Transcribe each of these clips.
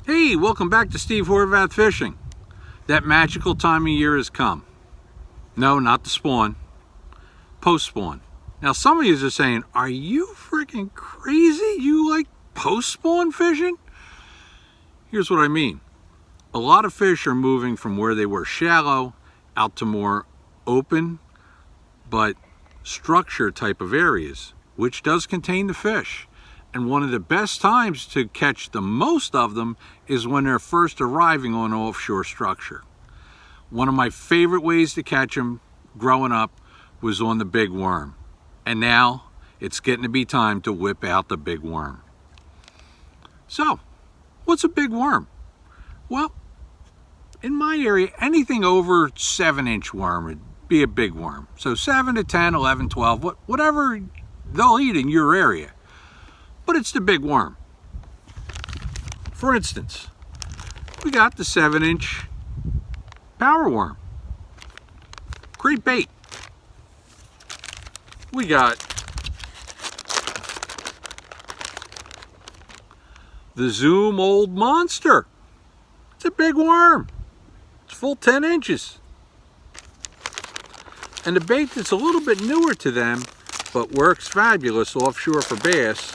Hey, welcome back to Steve Horvath Fishing. That magical time of year has come. No, not the spawn. Post-spawn. Now some of you are saying, are you freaking crazy? You like post-spawn fishing? Here's what I mean. A lot of fish are moving from where they were shallow out to more open but structure type of areas, which does contain the fish. And one of the best times to catch the most of them is when they're first arriving on offshore structure. One of my favorite ways to catch them growing up was on the big worm. And now it's getting to be time to whip out the big worm. So, what's a big worm? Well, in my area, anything over 7-inch worm would be a big worm. So 7 to 10, 11, 12, whatever they'll eat in your area. But it's the big worm. For instance, we got the 7-inch power worm. Great bait. We got the Zoom Old Monster. It's a big worm. It's full 10 inches. And the bait that's a little bit newer to them, but works fabulous offshore for bass,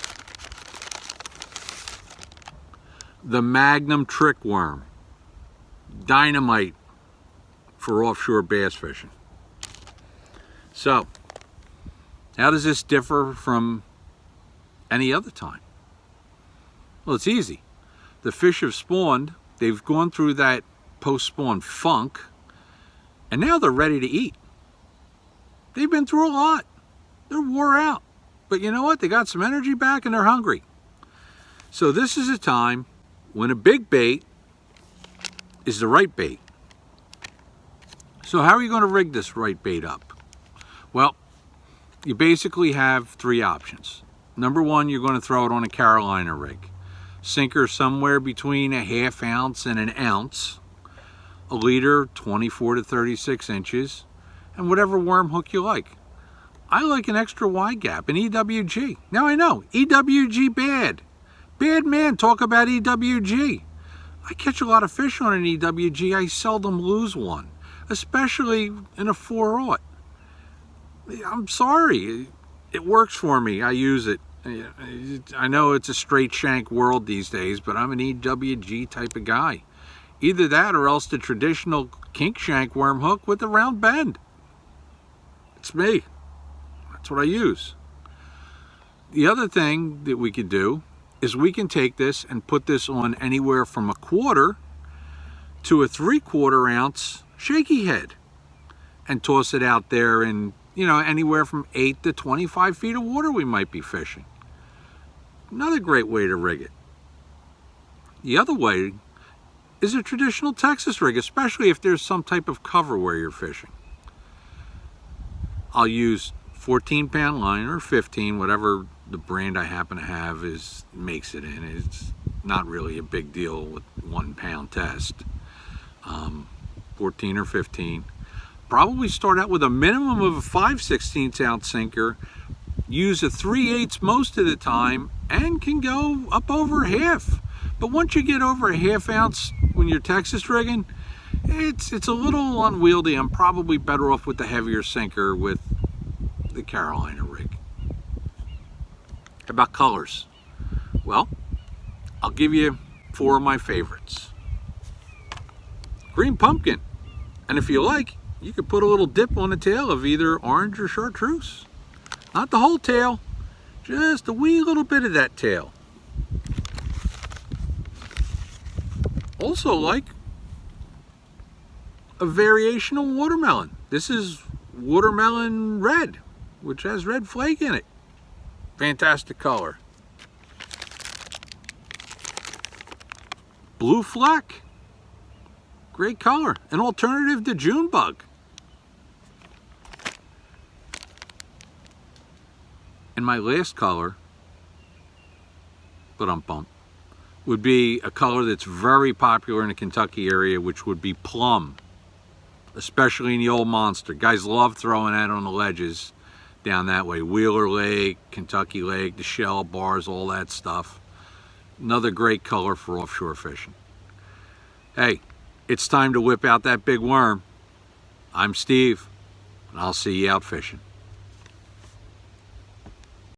the Magnum Trick Worm. Dynamite for offshore bass fishing. So, how does this differ from any other time? Well, it's easy. The fish have spawned, they've gone through that post-spawn funk, and now they're ready to eat. They've been through a lot. They're wore out. But you know what? They got some energy back and they're hungry. So this is a time when a big bait is the right bait. So how are you going to rig this right bait up? Well, you basically have 3 options. Number 1, you're going to throw it on a Carolina rig. Sinker somewhere between a ½ ounce and an ounce. A leader, 24 to 36 inches. And whatever worm hook you like. I like an extra wide gap, an EWG. Now I know, EWG bad. Bad man, talk about EWG. I catch a lot of fish on an EWG. I seldom lose one, especially in a 4/0. I'm sorry, it works for me. I use it. I know it's a straight shank world these days, but I'm an EWG type of guy. Either that or else the traditional kink shank worm hook with a round bend. It's me. That's what I use. The other thing that we could do is we can take this and put this on anywhere from a 1/4 to a 3/4 ounce shaky head and toss it out there in, anywhere from 8 to 25 feet of water we might be fishing. Another great way to rig it. The other way is a traditional Texas rig, especially if there's some type of cover where you're fishing. I'll use 14-pound line or 15, whatever the brand I happen to have makes it in. It's not really a big deal with 1 pound test. 14 or 15. Probably start out with a minimum of a 5/16 ounce sinker. Use a 3/8 most of the time and can go up over half. But once you get over a ½ ounce when you're Texas rigging, it's a little unwieldy. I'm probably better off with the heavier sinker with the Carolina rig. How about colors? Well, I'll give you 4 of my favorites. Green pumpkin. And if you like, you could put a little dip on the tail of either orange or chartreuse. Not the whole tail, just a wee little bit of that tail. Also like a variation of watermelon. This is watermelon red, which has red flake in it. Fantastic color. Blue fleck. Great color. An alternative to June bug. And my last color, would be a color that's very popular in the Kentucky area, which would be plum. Especially in the Old Monster. Guys love throwing that on the ledges down that way. Wheeler Lake, Kentucky Lake, the shell bars, all that stuff. Another great color for offshore fishing. Hey, it's time to whip out that big worm. I'm Steve, and I'll see you out fishing.